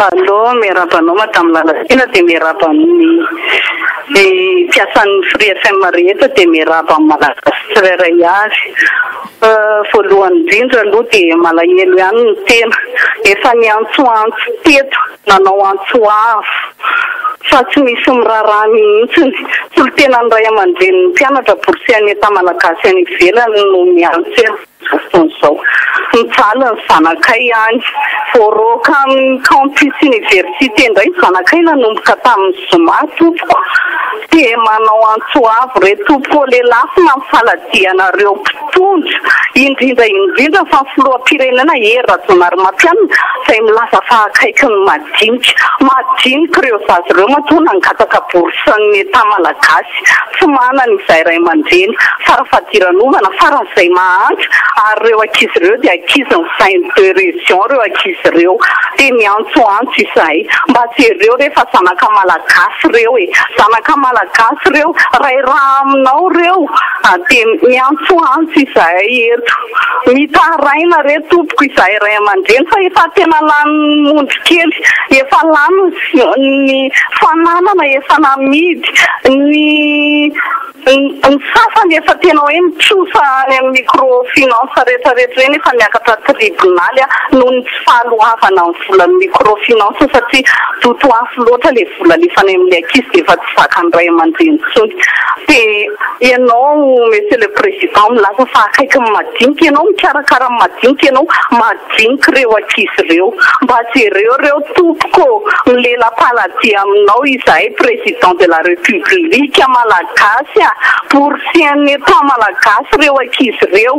Allô, miarabanao madame Lalasina dia miaraba amin'ny piasan'ny Free FM rehetra dia miaraba amin'ny malagasy tsirairay avy. Voalohany indrindra aloha dia malahelo ihany ny tena. Efa niantsoantso teto, nanao antso avo. Fa tsy misy miraharaha mihitsiny. Solon-tenan'ny ray aman-dreniny mpianatra boursier eto malagasy any ivelany no miantso eo. Fotoan'izao mijaly ny zanakay ihany voaroaka amin'ny campus université indray ny zanakay nanomboka tamin'ny zoma tompoko dia manao antso avo re tompoko lehilahy mamifaladianareo mpitondra indrindra fa ny filoham-pirenena Rajaonarimampianina izay milaza fa akaiky ny madinika ireo zazy ireo matoa nangataka boursan'ny État malagasy tsy manana izay ray aman-dreny farafadiran'ovana faran'izay mahantra ary ireo ankizy ireo dia ankizy ny saint de région ireo ankizy ireo dia miantsoantso izay mba jereo rehefa zanaka malagasy ireo zanaka malagasy ireo ray raha aminao ireo dia miantsoantso izay eto mitaraina re tompoko izay ray aman-dreny fa efa tena lany mondry kely efa lany ny fananana efa namidy ny sasany efa tena hoe mitsosa any amin'ny microfinance rehetrarehetra reny efa miakatra tribonaly noho ny tsy fahaloavana amin'ny volan'ny microfinance satria dotoafo loatra le vola lefany amin'ny ankizy dia efa tsy vakan'ny ray aman-dreny intsony dia ianao monsieur le président milaza fa akaiky ny madinika ianao mikarakara ny madinika ianao madinika ireo ankizy ireo mba jereo ireo tompoko ny lela-paladia aminao izahay président de la république malagasy boursier-ny État malagasy ireo ankizy ireo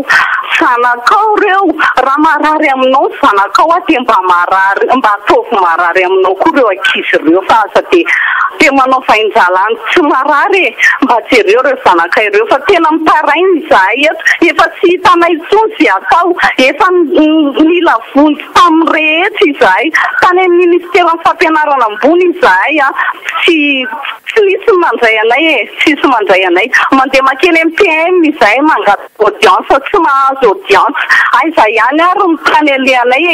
zanakao ireo raha marary aminao zanakao dia mba ataovy marary aminao koa ireo ankizy ireo fa aza dia manao vainjalany tsy marary mba jereo ireo zanaka ireo fa tena mitarainy izahay efa tsy hitanay intsony izay atao efa mila vonjy tamin'ny rehetra izahay tany amin'ny ministera fampianarana ambony izahay tsy misy mandray anay tsisy mandray anay mandeha makeny MPM izahay mangata audience tsy mahazo audience izahay ihany ary mitany alehanay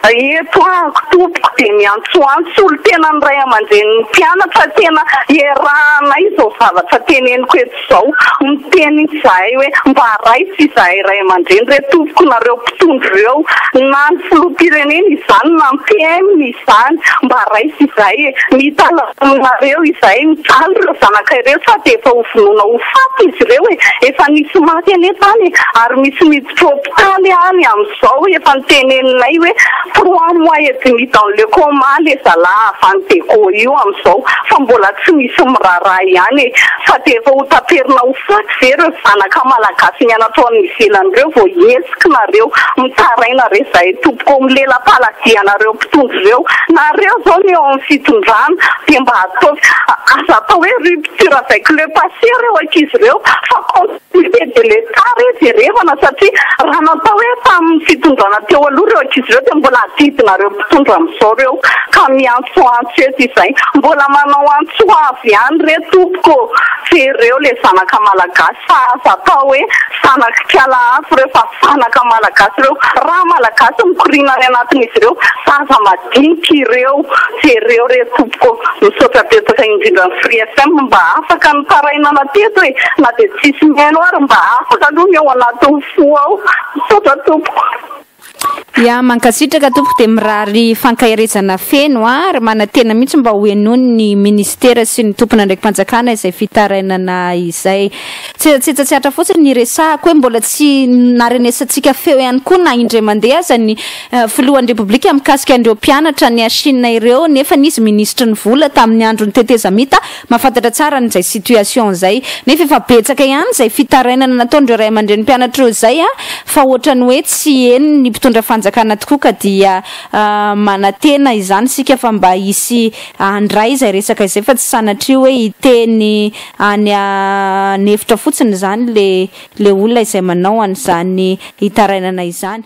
eto tompoko dia miantsoantso olo tena ny ray aman-dreniny mpianatra tena iarahanay izao zavatra teneniko eto izao miteny izahay hoe mba raitsy izahay ray aman-dreny re tompoko nareo mpitondra ireo na ny filoham-pirenena izany na ny PM izany mba raitsy izahay mitala aminareo izahay mijaly ireo zanaka ireo fa dia efa hovonoina ho faty izy ireo efa nisy maty anetany ary misy miditra hôpitaly any amin'izao efa niteneninay hoe 3 mois et demi dans le coma le zalahy avany deko io amin'izao fa mbola tsy misy miraharaha ihany fa dia efa ho taperina ho faty ve ireo zanaka malagasy mianatra ao amin'ny ivelany ireo vao hesikinareo mitaraina re izahay tompoko amin'ny lela-paladianareo mpitondra ireo nareo izao ny eo amin'ny fitondrana dia mba ataovy aza atao hoe rupture avec le passé ireo ankizy ireo fa continuité de l'état rejerevana satria raha natao hoe tamin'ny fitondrana teo aloha ireo ankizy ireo dia mbola adidinareo mpitondra amin'izao ireo ka miantsoantso eto izay mbola manao antso avy ihany re tompoko jereo le zanaka malagasy fa aza atao hoe zanaka kiala afo ireo fa zanaka malagasy ireo raha malagasy mikorina any anatin'izy ireo zaza madinika ireo jereo re tompoko misaotra betaka indrindra ny Free FM mba afaka nitarainana teto na dia tsisy miaino ary mba afaka aloha ny ao anatin'ny fo ao misaotra tompoko ya mankasitraka tompoko dia mirary fankahirezana feno ary manatena mihitsy mba ho enony ny ministera sy ny tompona ndraiky mpanjakana izay fitarainana izay tsetsatsiatra fotsiny ny resahako hoe mbola tsy narenesantsika feo ihany koa na indray mandeha aza ny filohan'ny repoblika mikasika andreo mpianatra ny Chine ireo nefa nisy ministra ny vola tamin'ny andro ny teteza mita mahafantatra tsara n'izay situation zay nefa efa betsaka ihany izay fitarainana nataondreo ray aman-dren'ny mpianatra eo zay fa ohatrany hoe tsy eny ny mpitondra fanjakana tokoa ka dia manatena izany sika fa mba hisy andray izay resaka izay fa tsy sanatria hoe hiteny any nefitra fotsiny izany le olona izay manao an'izany hitarainana izany.